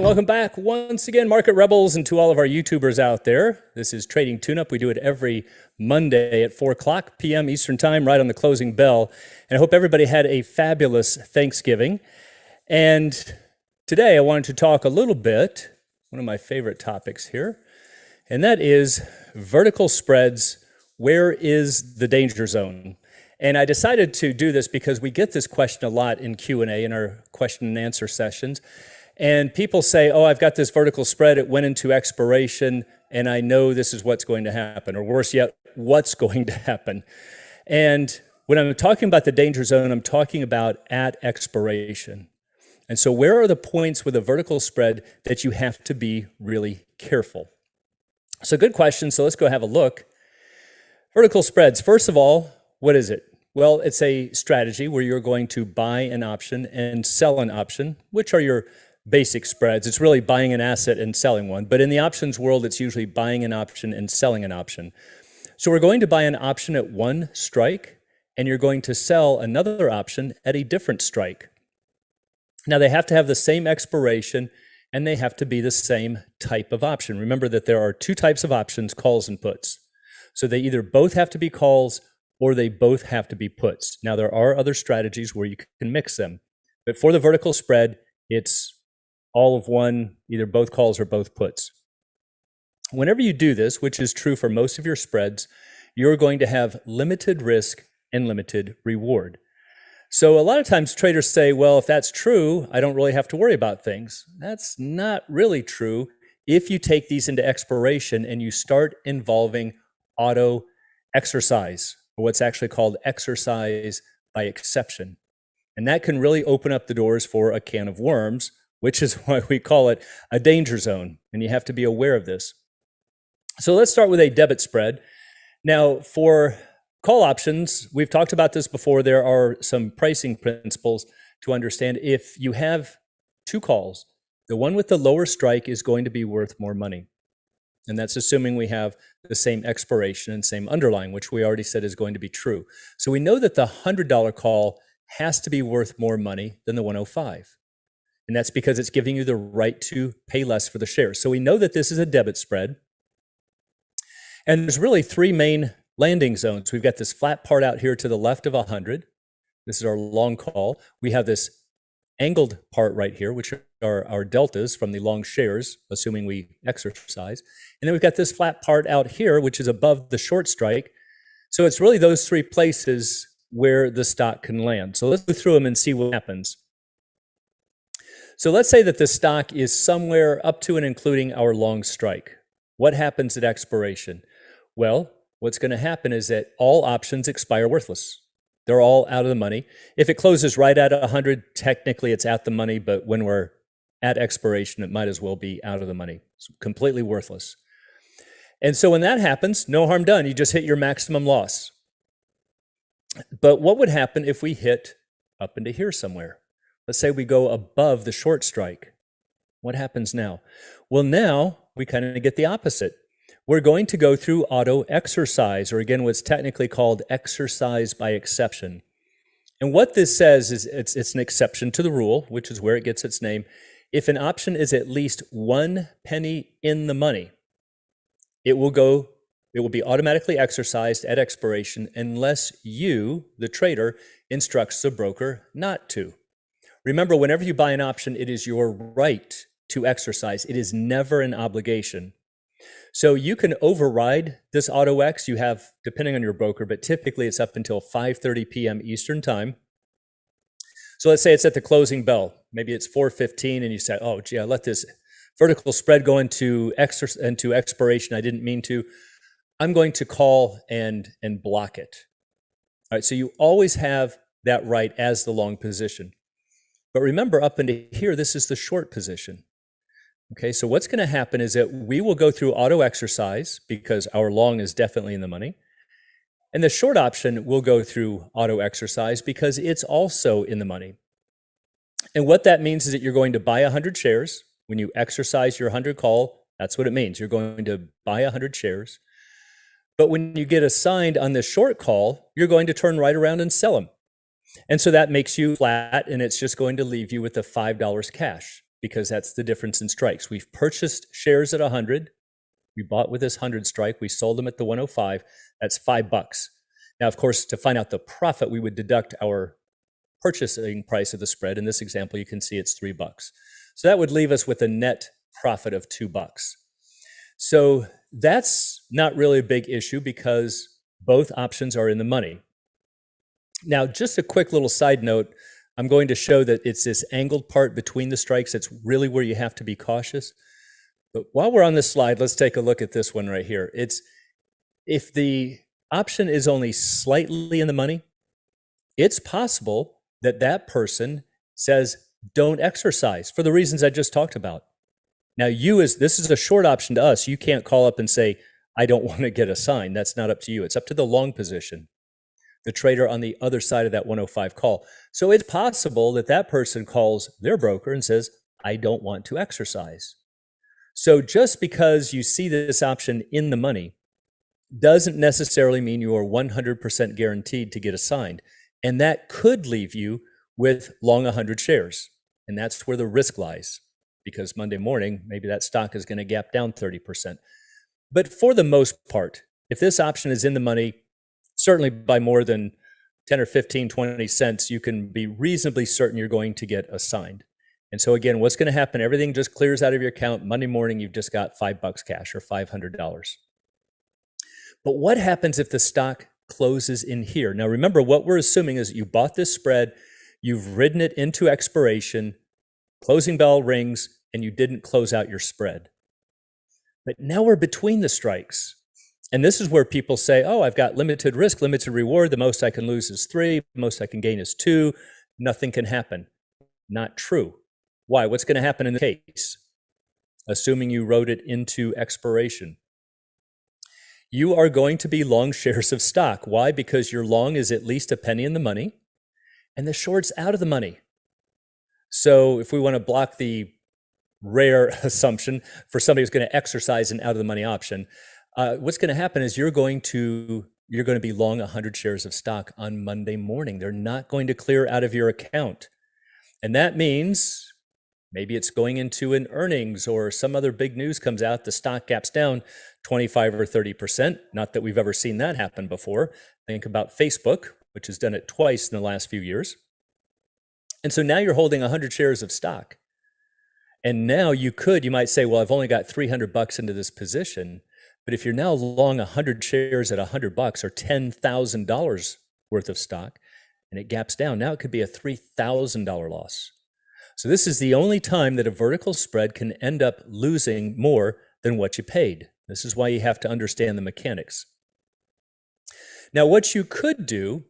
welcome back once again, Market Rebels, and to all of our YouTubers out there. This is Trading Tune-Up. We do it every Monday at 4 o'clock p.m. Eastern Time, right on the closing bell. And I hope everybody had a fabulous Thanksgiving. And today I wanted to talk a little bit, one of my favorite topics here, and that is vertical spreads. Where is the danger zone? And I decided to do this because we get this question a lot in Q&A, in our question and answer sessions. And people say, oh, I've got this vertical spread, it went into expiration, and I know this is what's going to happen, or worse yet, what's going to happen. And when I'm talking about the danger zone, I'm talking about at expiration. And so where are the points with a vertical spread that you have to be really careful? So good question, so let's go have a look. Vertical spreads, first of all, what is it? Well, it's a strategy where you're going to buy an option and sell an option, which are your basic spreads. It's really buying an asset and selling one. But in the options world, it's usually buying an option and selling an option. So we're going to buy an option at one strike, and you're going to sell another option at a different strike. Now, they have to have the same expiration, and they have to be the same type of option. Remember that there are two types of options, calls and puts. So they either both have to be calls or they both have to be puts. Now, there are other strategies where you can mix them. But for the vertical spread, it's all of one, either both calls or both puts. Whenever you do this, which is true for most of your spreads, you're going to have limited risk and limited reward. So a lot of times traders say, well, if that's true, I don't really have to worry about things. That's not really true if you take these into expiration and you start involving auto exercise, or what's actually called exercise by exception. And that can really open up the doors for a can of worms, which is why we call it a danger zone. And you have to be aware of this. So let's start with a debit spread. Now, for call options, we've talked about this before. There are some pricing principles to understand. If you have two calls, the one with the lower strike is going to be worth more money. And that's assuming we have the same expiration and same underlying, which we already said is going to be true. So we know that the $100 call has to be worth more money than the 105. And that's because it's giving you the right to pay less for the shares. So we know that this is a debit spread. And there's really three main landing zones. We've got this flat part out here to the left of 100. This is our long call. We have this angled part right here, which are our deltas from the long shares, assuming we exercise. And then we've got this flat part out here, which is above the short strike. So it's really those three places where the stock can land. So let's go through them and see what happens. So let's say that the stock is somewhere up to and including our long strike. What happens at expiration? Well, what's going to happen is that all options expire worthless. They're all out of the money. If it closes right at 100, technically it's at the money, but when we're at expiration, it might as well be out of the money. It's completely worthless. And so when that happens, no harm done. You just hit your maximum loss. But what would happen if we hit up into here somewhere? Let's say we go above the short strike. What happens now? Well, now we kind of get the opposite. We're going to go through auto exercise, or again, what's technically called exercise by exception. And what this says is it's an exception to the rule, which is where it gets its name. If an option is at least 1 penny in the money, it will be automatically exercised at expiration unless you, the trader, instructs the broker not to. Remember, whenever you buy an option, it is your right to exercise. It is never an obligation. So you can override this auto X. You have, depending on your broker, but typically it's up until 5:30 p.m. Eastern time. So let's say it's at the closing bell. Maybe it's 4:15 and you say, oh, gee, I let this vertical spread go into expiration. I didn't mean to. I'm going to call and block it. All right, so you always have that right as the long position. But remember, up into here, this is the short position. Okay, so what's going to happen is that we will go through auto exercise because our long is definitely in the money. And the short option will go through auto exercise because it's also in the money. And what that means is that you're going to buy 100 shares. When you exercise your 100 call, that's what it means. You're going to buy 100 shares. But when you get assigned on this short call, you're going to turn right around and sell them. And so that makes you flat, and it's just going to leave you with the $5 cash. because that's the difference in strikes. We've purchased shares at 100. We bought with this 100 strike. We sold them at the 105. That's $5. Now, of course, to find out the profit, we would deduct our purchasing price of the spread. In this example, you can see it's $3. So that would leave us with a net profit of $2. So that's not really a big issue because both options are in the money. Now, just a quick little side note, I'm going to show that it's this angled part between the strikes that's really where you have to be cautious. But while we're on this slide, let's take a look at this one right here. It's if the option is only slightly in the money, it's possible that that person says, don't exercise for the reasons I just talked about. Now, this is a short option to us. You can't call up and say, I don't want to get assigned. That's not up to you. It's up to the long position, the trader on the other side of that 105 call. So it's possible that that person calls their broker and says, I don't want to exercise. So just because you see this option in the money doesn't necessarily mean you are 100% guaranteed to get assigned. And that could leave you with long 100 shares. And that's where the risk lies, because Monday morning, maybe that stock is going to gap down 30%. But for the most part, if this option is in the money, certainly by more than 10 or 15, 20 cents, you can be reasonably certain you're going to get assigned. And so again, what's going to happen? Everything just clears out of your account. Monday morning, you've just got $5 cash or $500. But what happens if the stock closes in here? Now, remember, what we're assuming is that you bought this spread, you've ridden it into expiration, closing bell rings, and you didn't close out your spread. But now we're between the strikes. And this is where people say, oh, I've got limited risk, limited reward. The most I can lose is 3. The most I can gain is 2. Nothing can happen. Not true. Why? What's going to happen in the case? Assuming you rode it into expiration. You are going to be long shares of stock. Why? Because your long is at least a penny in the money, and the short's out of the money. So if we want to block the rare assumption for somebody who's going to exercise an out of the money option, what's going to happen is you're going to be long 100 shares of stock on Monday morning. They're not going to clear out of your account. And that means maybe it's going into an earnings or some other big news comes out, the stock gaps down 25 or 30%. Not that we've ever seen that happen before. Think about Facebook, which has done it twice in the last few years. And so now you're holding 100 shares of stock. And now you might say, well, I've only got $300 into this position. But if you're now long 100 shares at $100 or $10,000 worth of stock, and it gaps down, now it could be a $3,000 loss. So this is the only time that a vertical spread can end up losing more than what you paid. This is why you have to understand the mechanics. Now, what you could do,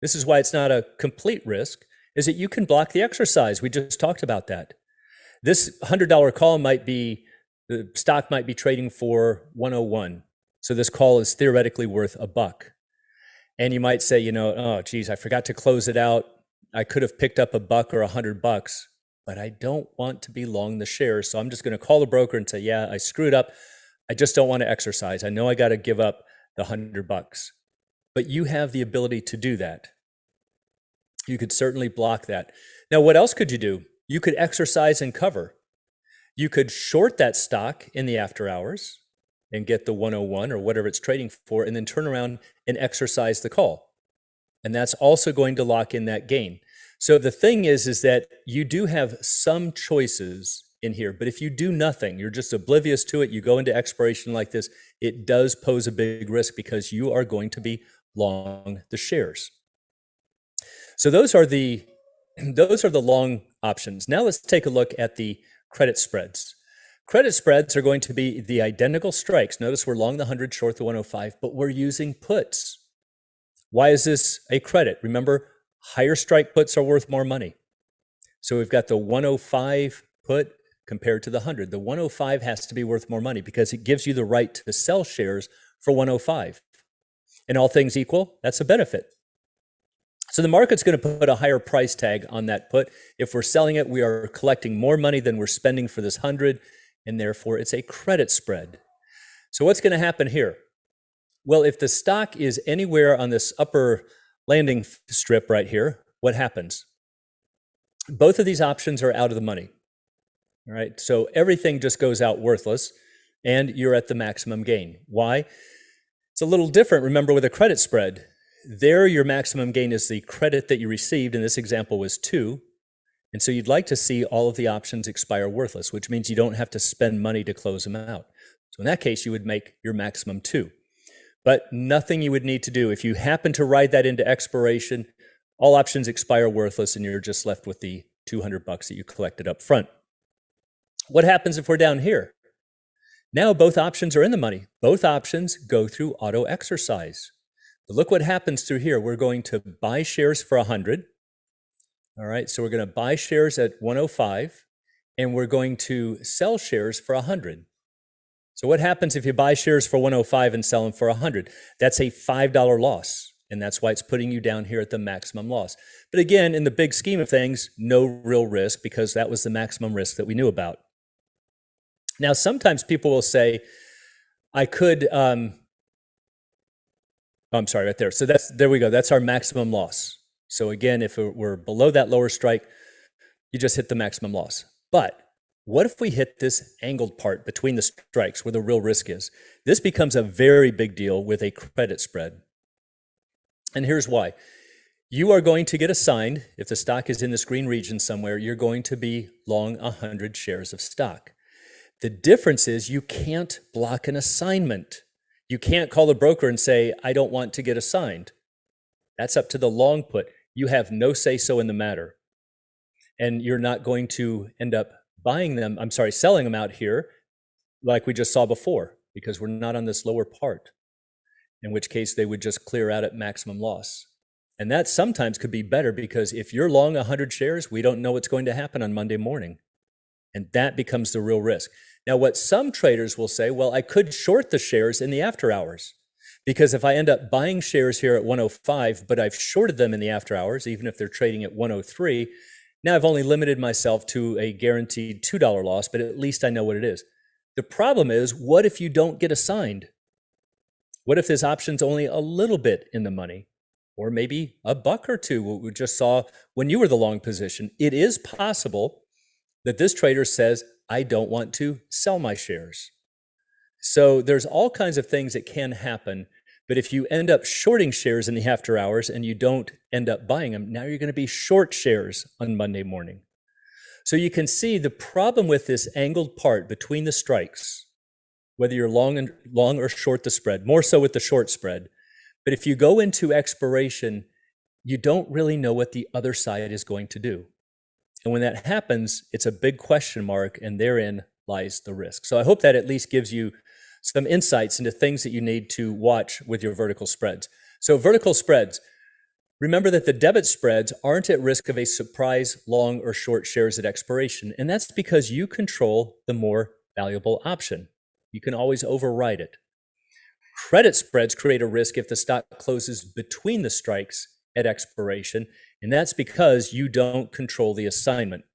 this is why it's not a complete risk, is that you can block the exercise. We just talked about that. This $100 call the stock might be trading for 101. So this call is theoretically worth $1. And you might say, oh, geez, I forgot to close it out. I could have picked up $1 or $100, but I don't want to be long the shares. So I'm just going to call the broker and say, yeah, I screwed up. I just don't want to exercise. I know I got to give up the $100, but you have the ability to do that. You could certainly block that. Now, what else could you do? You could exercise and cover. You could short that stock in the after hours and get the 101 or whatever it's trading for, and then turn around and exercise the call. And that's also going to lock in that gain. So the thing is that you do have some choices in here, but if you do nothing, you're just oblivious to it, you go into expiration like this, it does pose a big risk because you are going to be long the shares. So those are the long options. Now let's take a look at the credit spreads. Credit spreads are going to be the identical strikes. Notice we're long the 100, short the 105, but we're using puts. Why is this a credit? Remember, higher strike puts are worth more money. So we've got the 105 put compared to the 100. The 105 has to be worth more money because it gives you the right to sell shares for 105. And all things equal, that's a benefit. So the market's going to put a higher price tag on that put. If we're selling it, we are collecting more money than we're spending for this 100, and therefore it's a credit spread. So what's going to happen here? Well, if the stock is anywhere on this upper landing strip right here, what happens? Both of these options are out of the money. All right, so everything just goes out worthless and you're at the maximum gain. Why? It's a little different, remember, with a credit spread. There, your maximum gain is the credit that you received. In this example was 2. And so you'd like to see all of the options expire worthless, which means you don't have to spend money to close them out. So in that case, you would make your maximum 2. But nothing you would need to do. If you happen to write that into expiration, all options expire worthless and you're just left with the $200 that you collected up front. What happens if we're down here? Now both options are in the money. Both options go through auto exercise. But look what happens through here. We're going to buy shares for 100. All right, so we're going to buy shares at 105 and we're going to sell shares for 100. So what happens if you buy shares for 105 and sell them for 100? That's a $5 loss. And that's why it's putting you down here at the maximum loss. But again, in the big scheme of things, no real risk because that was the maximum risk that we knew about. Now, sometimes people will say, I could, I'm sorry, right there. So there we go. That's our maximum loss. So again, if we're below that lower strike, you just hit the maximum loss. But what if we hit this angled part between the strikes where the real risk is? This becomes a very big deal with a credit spread. And here's why. You are going to get assigned, if the stock is in this green region somewhere, you're going to be long 100 shares of stock. The difference is you can't block an assignment. You can't call the broker and say, I don't want to get assigned. That's up to the long put. You have no say-so in the matter. And you're not going to end up selling them out here like we just saw before, because we're not on this lower part, in which case they would just clear out at maximum loss. And that sometimes could be better because if you're long 100 shares, we don't know what's going to happen on Monday morning. And that becomes the real risk. Now, what some traders will say, well, I could short the shares in the after hours because if I end up buying shares here at 105, but I've shorted them in the after hours, even if they're trading at 103, now I've only limited myself to a guaranteed $2 loss, but at least I know what it is. The problem is, what if you don't get assigned? What if this option's only a little bit in the money? Or maybe a buck or two, what we just saw when you were the long position. It is possible that this trader says, I don't want to sell my shares. So there's all kinds of things that can happen. But if you end up shorting shares in the after hours and you don't end up buying them, now you're going to be short shares on Monday morning. So you can see the problem with this angled part between the strikes, whether you're long or short the spread, more so with the short spread. But if you go into expiration, you don't really know what the other side is going to do. And when that happens, it's a big question mark, and therein lies the risk. So I hope that at least gives you some insights into things that you need to watch with your vertical spreads. So vertical spreads, remember that the debit spreads aren't at risk of a surprise long or short shares at expiration, and that's because you control the more valuable option. You can always override it. Credit spreads create a risk if the stock closes between the strikes at expiration, and that's because you don't control the assignment.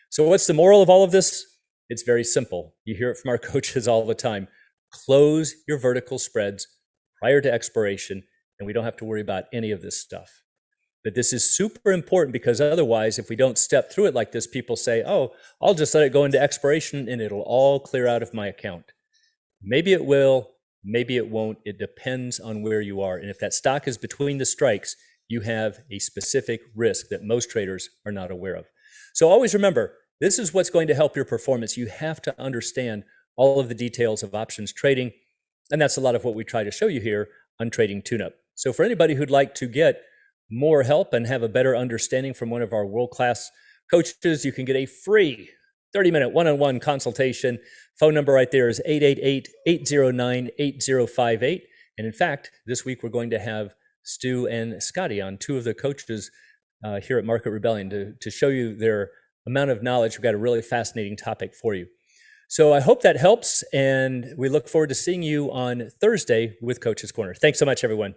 So what's the moral of all of this? It's very simple. You hear it from our coaches all the time. Close your vertical spreads prior to expiration, and we don't have to worry about any of this stuff. But this is super important because otherwise, if we don't step through it like this, people say, oh, I'll just let it go into expiration and it'll all clear out of my account. Maybe it will, maybe it won't. It depends on where you are. And if that stock is between the strikes, you have a specific risk that most traders are not aware of. So always remember, this is what's going to help your performance. You have to understand all of the details of options trading. And that's a lot of what we try to show you here on Trading Tune-Up. So for anybody who'd like to get more help and have a better understanding from one of our world-class coaches, you can get a free 30-minute one-on-one consultation. Phone number right there is 888-809-8058. And in fact, this week we're going to have Stu and Scotty on, two of the coaches here at Market Rebellion, to show you their amount of knowledge. We've got a really fascinating topic for you. So I hope that helps, and we look forward to seeing you on Thursday with Coach's Corner. Thanks so much, everyone.